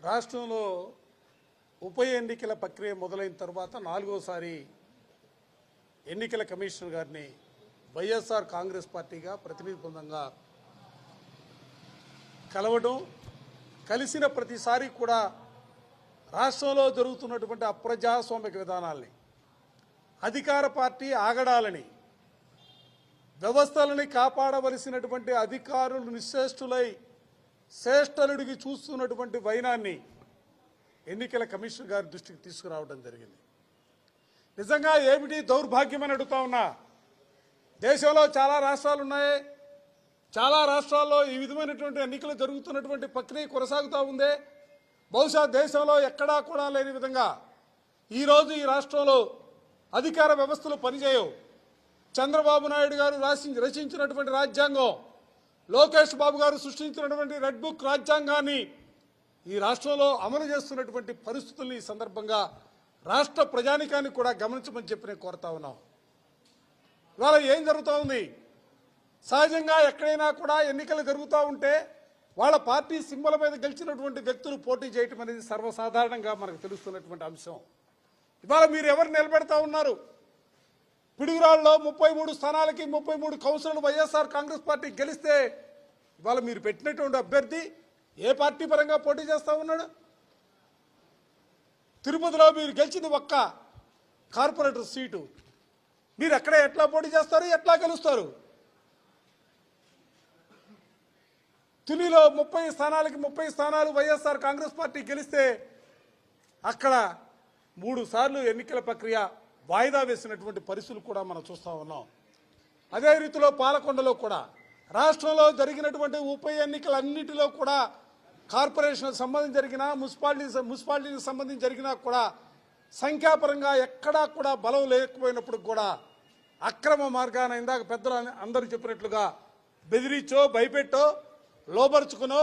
రాష్ట్రంలో ఉప ఎన్నికల ప్రక్రియ మొదలైన తర్వాత నాలుగోసారి ఎన్నికల కమిషనర్ గారిని వైఎస్ఆర్ కాంగ్రెస్ పార్టీగా ప్రతినిధి బృందంగా కలవడం, కలిసిన ప్రతిసారి కూడా రాష్ట్రంలో జరుగుతున్నటువంటి అప్రజాస్వామిక విధానాల్ని, అధికార పార్టీ ఆగడాలని, వ్యవస్థలని కాపాడవలసినటువంటి అధికారులు నిశ్చేష్టులై శ్రేష్టలుడికి చూస్తున్నటువంటి వైనాన్ని ఎన్నికల కమిషనర్ గారి దృష్టికి తీసుకురావడం జరిగింది. నిజంగా ఏమిటి దౌర్భాగ్యమని అడుగుతా ఉన్నా. దేశంలో చాలా రాష్ట్రాలు ఉన్నాయి. చాలా రాష్ట్రాల్లో ఈ విధమైనటువంటి ఎన్నికలు జరుగుతున్నటువంటి ప్రక్రియ కొనసాగుతూ ఉంది. బహుశా దేశంలో ఎక్కడా కూడా లేని విధంగా ఈరోజు ఈ రాష్ట్రంలో అధికార వ్యవస్థలు పనిచేయవు. చంద్రబాబు నాయుడు గారు రచించినటువంటి రాజ్యాంగం, లోకేష్ బాబు గారు సృష్టించినటువంటి రెడ్ బుక్ రాజ్యాంగాన్ని ఈ రాష్ట్రంలో అమలు చేస్తున్నటువంటి పరిస్థితుల్ని ఈ సందర్భంగా రాష్ట్ర ప్రజానికాన్ని కూడా గమనించమని చెప్పి నేను కోరుతా ఉన్నాం. ఇవాళ ఏం జరుగుతూ ఉంది? సహజంగా ఎక్కడైనా కూడా ఎన్నికలు జరుగుతూ ఉంటే వాళ్ళ పార్టీ సింబల్ మీద గెలిచినటువంటి వ్యక్తులు పోటీ చేయటం అనేది సర్వసాధారణంగా మనకు తెలుస్తున్నటువంటి అంశం. ఇవాళ మీరు ఎవరు నిలబెడతా ఉన్నారు? పిడుగురాళ్ళలో 33 స్థానాలకి 33 కౌన్సిలర్లు వైఎస్ఆర్ కాంగ్రెస్ పార్టీ గెలిస్తే ఇవాళ మీరు పెట్టినటువంటి అభ్యర్థి ఏ పార్టీ పరంగా పోటీ చేస్తూ ఉన్నాడు? తిరుపతిలో మీరు గెలిచింది ఒక్క కార్పొరేటర్ సీటు. మీరు ఎక్కడ ఎట్లా పోటీ చేస్తారు, ఎట్లా గెలుస్తారు? తునిలో 30 స్థానాలకి 30 స్థానాలు వైఎస్ఆర్ కాంగ్రెస్ పార్టీ గెలిస్తే అక్కడ 3 సార్లు ఎన్నికల ప్రక్రియ వాయిదా వేసినటువంటి పరిస్థితులు కూడా మనం చూస్తూ ఉన్నాం. అదే రీతిలో పాలకొండలో కూడా రాష్ట్రంలో జరిగినటువంటి ఉప ఎన్నికలన్నిటిలో కూడా కార్పొరేషన్ సంబంధించి జరిగినా మున్సిపాలిటీకి సంబంధించి జరిగినా కూడా సంఖ్యాపరంగా ఎక్కడా కూడా బలం లేకపోయినప్పుడు కూడా అక్రమ మార్గాన ఇందాక పెద్దలు అందరూ చెప్పినట్లుగా బెదిరించో, భయపెట్టో, లోబరుచుకునో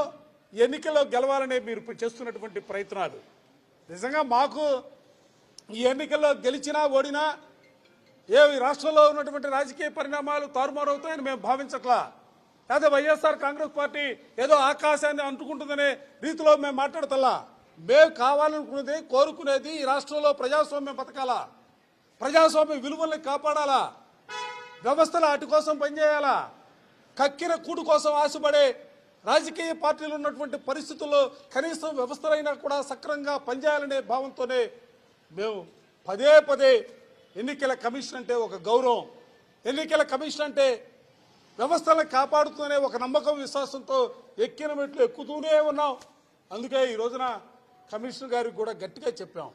ఎన్నికల్లో గెలవాలనే మీరు చేస్తున్నటువంటి ప్రయత్నాలు నిజంగా మాకు ఈ ఎన్నికల్లో గెలిచినా ఓడినా రాష్ట్రంలో ఉన్నటువంటి రాజకీయ పరిణామాలు తారుమారవుతాయని మేము భావించట్లా. లేదా వైఎస్ఆర్ కాంగ్రెస్ పార్టీ ఏదో ఆకాశాన్ని అంటుకుంటుందనే రీతిలో మేము మాట్లాడతల్లా. మేము కావాలనుకునేది, కోరుకునేది ఈ రాష్ట్రంలో ప్రజాస్వామ్యం బతకాలా, ప్రజాస్వామ్య విలువల్ని కాపాడాలా, వ్యవస్థల అటు కోసం పనిచేయాలా. కక్కిన కూడు కోసం ఆశపడే రాజకీయ పార్టీలు ఉన్నటువంటి పరిస్థితుల్లో కనీసం వ్యవస్థలైనా కూడా సక్రమంగా పనిచేయాలనే భావంతోనే మేము పదే పదే ఎన్నికల కమిషన్ అంటే ఒక గౌరవం, ఎన్నికల కమిషన్ అంటే వ్యవస్థలను కాపాడుతూనే ఒక నమ్మకం, విశ్వాసంతో ఎక్కిన మెట్లు ఎక్కుతూనే ఉన్నాం. అందుకే ఈ రోజున కమిషనర్ గారికి కూడా గట్టిగా చెప్పాం,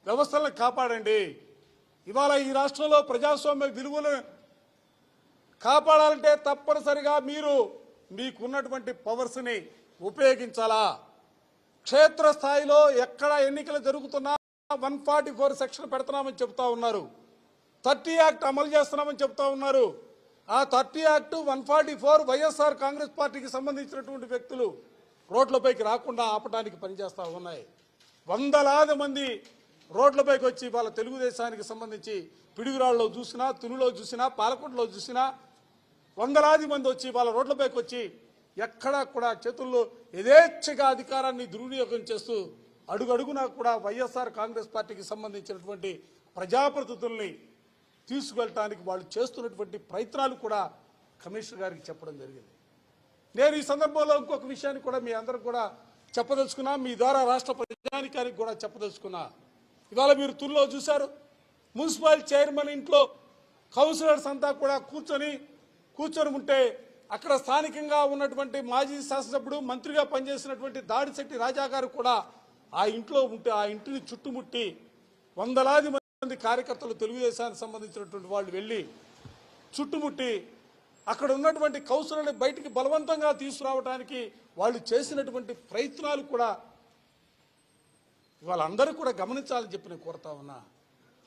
వ్యవస్థలను కాపాడండి. ఇవాళ ఈ రాష్ట్రంలో ప్రజాస్వామ్య విలువలు కాపాడాలంటే తప్పనిసరిగా మీరు మీకున్నటువంటి పవర్స్ని ఉపయోగించాలా. క్షేత్రస్థాయిలో ఎక్కడ ఎన్నికలు జరుగుతున్నా 144 సెక్షన్ పెడుతున్నామని చెప్తా ఉన్నారు, 30 యాక్ట్ అమలు చేస్తున్నామని చెప్తా ఉన్నారు. ఆ 30 యాక్ట్ 144 వైఎస్ఆర్ కాంగ్రెస్ పార్టీకి సంబంధించినటువంటి వ్యక్తులు రోడ్లపైకి రాకుండా ఆపడానికి పనిచేస్తూ ఉన్నాయి. వందలాది మంది రోడ్లపైకి వచ్చి వాళ్ళ తెలుగుదేశానికి సంబంధించి పిడుగురాళ్ళలో చూసినా, తునిలో చూసినా, పాలకొండలో చూసినా వందలాది మంది వచ్చి వాళ్ళ రోడ్లపైకి వచ్చి ఎక్కడా కూడా చేతుల్లో యథేచ్ఛగా అధికారాన్ని దుర్వినియోగం చేస్తూ అడుగడుగునా కూడా వైఎస్ఆర్ కాంగ్రెస్ పార్టీకి సంబంధించినటువంటి ప్రజాప్రతినిధుల్ని తీసుకువెళ్ళటానికి వాళ్ళు చేస్తున్నటువంటి ప్రయత్నాలు కూడా కమిషనర్ గారికి చెప్పడం జరిగింది. నేను ఈ సందర్భంలో ఇంకొక విషయాన్ని కూడా మీ అందరికి కూడా చెప్పదలుచుకున్నా, మీ ద్వారా రాష్ట్ర ప్రజానికానికి కూడా చెప్పదలుచుకున్నా. ఇవాళ మీరు తుల్లో చూశారు, మున్సిపల్ చైర్మన్ ఇంట్లో కౌన్సిలర్స్ అంతా కూడా కూర్చొని ఉంటే అక్కడ స్థానికంగా ఉన్నటువంటి మాజీ శాసనసభ్యుడు, మంత్రిగా పనిచేసినటువంటి దాడిశెట్టి రాజా గారు కూడా ఆ ఇంట్లో ఉంటే ఆ ఇంటిని చుట్టుముట్టి వందలాది మంది కార్యకర్తలు, తెలుగుదేశానికి సంబంధించినటువంటి వాళ్ళు వెళ్ళి చుట్టుముట్టి అక్కడ ఉన్నటువంటి కౌన్సిలర్ని బయటికి బలవంతంగా తీసుకురావడానికి వాళ్ళు చేసినటువంటి ప్రయత్నాలు కూడా వాళ్ళందరూ కూడా గమనించాలని చెప్పి నేను కోరుతా ఉన్నా.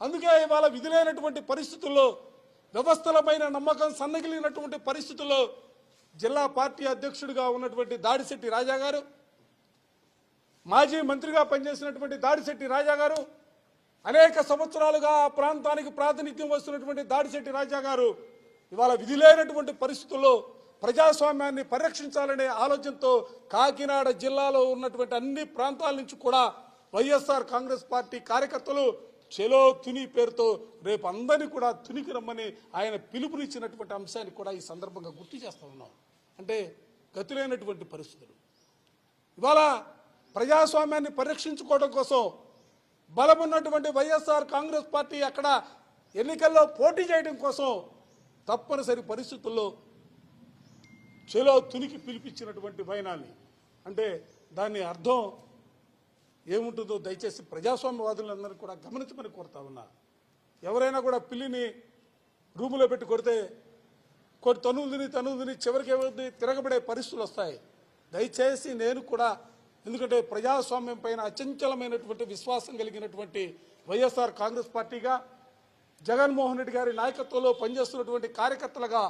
అందుకే ఇవాళ విధి లేనటువంటి పరిస్థితుల్లో, వ్యవస్థలపైన నమ్మకం సన్నగిలినటువంటి పరిస్థితుల్లో జిల్లా పార్టీ అధ్యక్షుడిగా ఉన్నటువంటి దాడిశెట్టి రాజా గారు, మాజీ మంత్రిగా పనిచేసినటువంటి దాడిశెట్టి రాజా గారు, అనేక సంవత్సరాలుగా ఆ ప్రాంతానికి ప్రాతినిధ్యం వస్తున్నటువంటి దాడిశెట్టి రాజా గారు ఇవాళ విధి లేనటువంటి పరిస్థితుల్లో ప్రజాస్వామ్యాన్ని పరిరక్షించాలనే ఆలోచనతో కాకినాడ జిల్లాలో ఉన్నటువంటి అన్ని ప్రాంతాల నుంచి కూడా వైఎస్ఆర్ కాంగ్రెస్ పార్టీ కార్యకర్తలు చెలో తుని పేరుతో రేపు అందరినీ కూడా తునికి రమ్మని ఆయన పిలుపునిచ్చినటువంటి అంశాన్ని కూడా ఈ సందర్భంగా గుర్తు చేస్తా ఉన్నాం. అంటే గతులైనటువంటి పరిస్థితులు. ఇవాళ ప్రజాస్వామ్యాన్ని పరిరక్షించుకోవడం కోసం బలమున్నటువంటి వైఎస్ఆర్ కాంగ్రెస్ పార్టీ అక్కడ ఎన్నికల్లో పోటీ చేయడం కోసం తప్పనిసరి పరిస్థితుల్లో చెలో తునికి పిలిపించినటువంటి వైనాన్ని, అంటే దాని అర్థం ఏముంటుందో దయచేసి ప్రజాస్వామ్యవాదులందరూ కూడా గమనించమని కోరుతా ఉన్నా. ఎవరైనా కూడా పిల్లిని రూములో పెట్టి కొడితే తనువుని చివరికి ఏమవుతుంది, తిరగబడే పరిస్థితులు వస్తాయి. దయచేసి నేను కూడా, ఎందుకంటే ప్రజాస్వామ్యం పైన అచంచలమైనటువంటి విశ్వాసం కలిగినటువంటి వైఎస్ఆర్ కాంగ్రెస్ పార్టీగా, జగన్మోహన్ రెడ్డి గారి నాయకత్వంలో పనిచేస్తున్నటువంటి కార్యకర్తలుగా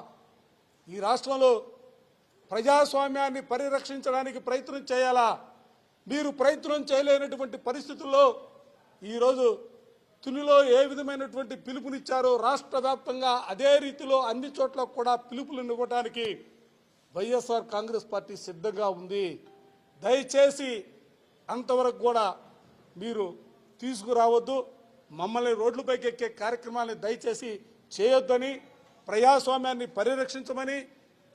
ఈ రాష్ట్రంలో ప్రజాస్వామ్యాన్ని పరిరక్షించడానికి ప్రయత్నం చేయాలా. మీరు ప్రయత్నం చేయలేనటువంటి పరిస్థితుల్లో ఈరోజు తునిలో ఏ విధమైనటువంటి పిలుపునిచ్చారో రాష్ట్ర వ్యాప్తంగా అదే రీతిలో అన్ని చోట్ల కూడా పిలుపులు ఇవ్వడానికి వైఎస్ఆర్ కాంగ్రెస్ పార్టీ సిద్ధంగా ఉంది. దయచేసి అంతవరకు కూడా మీరు తీసుకురావద్దు. మమ్మల్ని రోడ్లపైకి ఎక్కే కార్యక్రమాన్ని దయచేసి చేయొద్దని, ప్రజాస్వామ్యాన్ని పరిరక్షించమని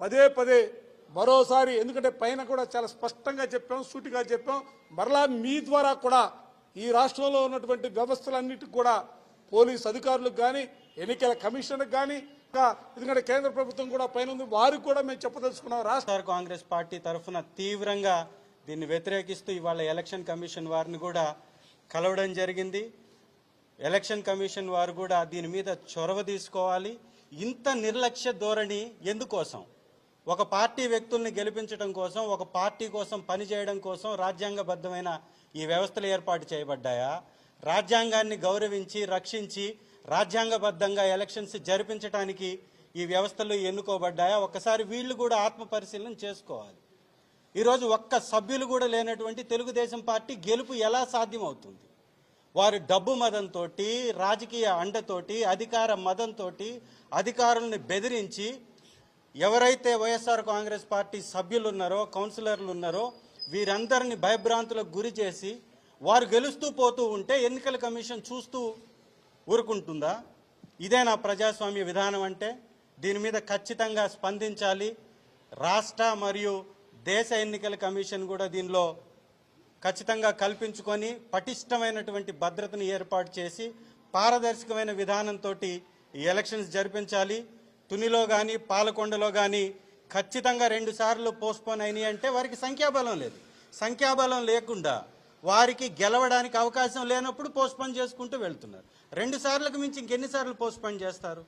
పదే మరోసారి, ఎందుకంటే పైన కూడా చాలా స్పష్టంగా చెప్పాం, సూటిగా చెప్పాం. మరలా మీ ద్వారా కూడా ఈ రాష్ట్రంలో ఉన్నటువంటి వ్యవస్థలన్నిటికీ కూడా పోలీస్ అధికారులకు కానీ, ఎన్నికల కమిషన్కి కానీ, ఎందుకంటే కేంద్ర ప్రభుత్వం కూడా పైన ఉంది, వారికి కూడా మేము చెప్పదలుచుకున్నాం. రాష్ట్ర కాంగ్రెస్ పార్టీ తరఫున తీవ్రంగా దీన్ని వ్యతిరేకిస్తూ ఇవాళ ఎలక్షన్ కమిషన్ వారిని కూడా కలవడం జరిగింది. ఎలక్షన్ కమిషన్ వారు కూడా దీని మీద చొరవ తీసుకోవాలి. ఇంత నిర్లక్ష్య ధోరణి ఎందుకోసం? ఒక పార్టీ వ్యక్తుల్ని గెలిపించడం కోసం, ఒక పార్టీ కోసం పనిచేయడం కోసం రాజ్యాంగబద్ధమైన ఈ వ్యవస్థలు ఏర్పాటు చేయబడ్డాయా? రాజ్యాంగాన్ని గౌరవించి రక్షించి రాజ్యాంగబద్ధంగా ఎలక్షన్స్ జరిపించడానికి ఈ వ్యవస్థలు ఎన్నుకోబడ్డాయా? ఒక్కసారి వీళ్ళు కూడా ఆత్మ పరిశీలన చేసుకోవాలి. ఈరోజు ఒక్క సభ్యులు కూడా లేనటువంటి తెలుగుదేశం పార్టీ గెలుపు ఎలా సాధ్యమవుతుంది? వారు డబ్బు మదంతో, రాజకీయ అండతోటి, అధికార మదంతో అధికారుల్ని బెదిరించి ఎవరైతే వైఎస్ఆర్ కాంగ్రెస్ పార్టీ సభ్యులు ఉన్నారో, కౌన్సిలర్లు ఉన్నారో వీరందరినీ భయభ్రాంతులకు గురి చేసి వారు గెలుస్తూ పోతూ ఉంటే ఎన్నికల కమిషన్ చూస్తూ ఊరుకుంటుందా? ఇదేనా ప్రజాస్వామ్య విధానం అంటే? దీని మీద ఖచ్చితంగా స్పందించాలి. రాష్ట్ర మరియు దేశ ఎన్నికల కమిషన్ కూడా దీనిలో ఖచ్చితంగా కల్పించుకొని పటిష్టమైనటువంటి భద్రతను ఏర్పాటు చేసి పారదర్శకమైన విధానంతో ఈ ఎలక్షన్స్ జరిపించాలి. తునిలో కానీ పాలకొండలో కానీ ఖచ్చితంగా 2 సార్లు పోస్ట్పోన్ అయినాయి అంటే వారికి సంఖ్యాబలం లేదు. సంఖ్యాబలం లేకుండా వారికి గెలవడానికి అవకాశం లేనప్పుడు పోస్ట్పోన్ చేసుకుంటూ వెళ్తున్నారు. 2 సార్లకు మించి ఇంకెన్నిసార్లు పోస్ట్పోన్ చేస్తారు?